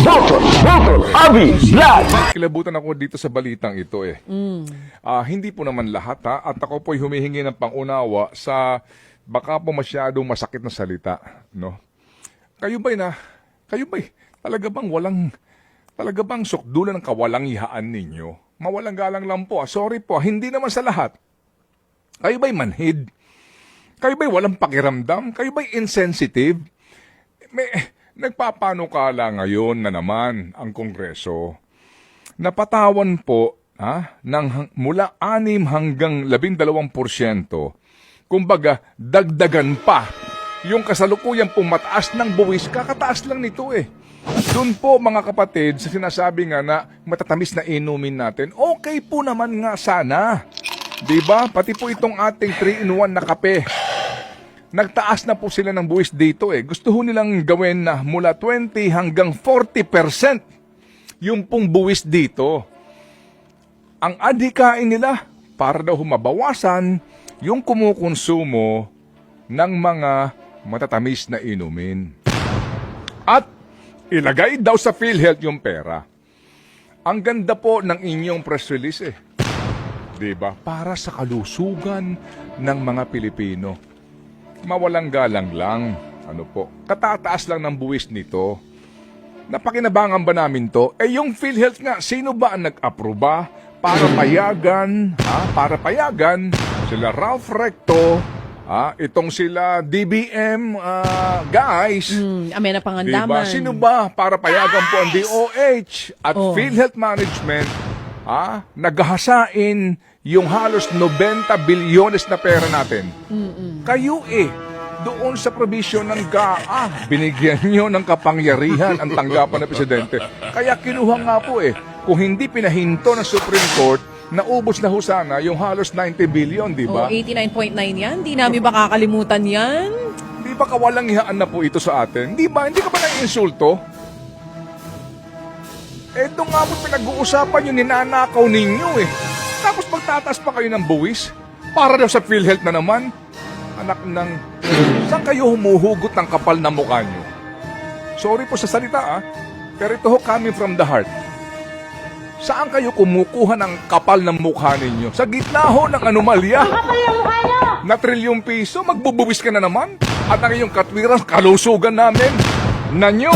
Motor, Abi, Vlog. Kilabutan ako dito sa balitang ito eh. Hindi po naman lahat ha. At ako po'y humihingi ng pangunawa sa baka po masyadong masakit na salita. No? Kayo ba'y talaga bang sukdulan ng kawalangihaan ninyo? Mawalang galang lang po. Sorry po, hindi naman sa lahat. Kayo ba'y manhid? Kayo ba'y walang pakiramdam? Kayo ba'y insensitive? Nagpapanukala ngayon na naman ang Kongreso. Napatawan po mula 6 hanggang 12%. Kumbaga, dagdagan pa. Yung kasalukuyang pumataas ng buwis, kakataas lang nito eh. Doon po mga kapatid, sa sinasabi nga na matatamis na inumin natin, okay po naman nga sana. Diba? Pati po itong ating 3-in-1 na kape. Nagtaas na po sila ng buwis dito eh. Gusto ho nilang gawin na mula 20 hanggang 40% yung pong buwis dito. Ang adhikain nila para daw mabawasan yung kumukonsumo ng mga matatamis na inumin. At ilagay daw sa PhilHealth yung pera. Ang ganda po ng inyong press release eh. Diba? Para sa kalusugan ng mga Pilipino. Mawalang galang lang. Ano po? Katataas lang ng buwis nito. Napakinabangan ba namin to? Eh yung PhilHealth nga, sino ba ang nag-aproba para payagan? Para payagan sila Ralph Recto, itong sila DBM guys. Amena Pangandaman. Diba? Sino ba para payagan po ang DOH at PhilHealth Management naghahasain yung halos 90 bilyones na pera natin. Kayo doon sa provision ng GAA, binigyan nyo ng kapangyarihan ang tanggapan ng Presidente. Kaya kinuha nga po kung hindi pinahinto ng Supreme Court, naubos na ho sana yung halos 90 billion, di ba? 89.9 yan. Di namin ba kakalimutan yan? Di ba kawalangihaan na po ito sa atin? Di ba? Hindi ka ba naiinsulto? Doon nga po pinag-uusapan yung ninanakaw ninyo Tapos magtataas pa kayo ng buwis? Para daw sa PhilHealth na naman? Anak ng... Saan kayo humuhugot ng kapal na mukha nyo? Sorry po sa salita pero ito ho coming from the heart. Saan kayo kumukuha ng kapal ng mukha ninyo? Sa gitna ho ng anomalya. Ang kapal ng mukha nyo! Na trilyong piso, magbubuwis ka na naman. At ang iyong katwiran, kalusugan namin. Nanyo!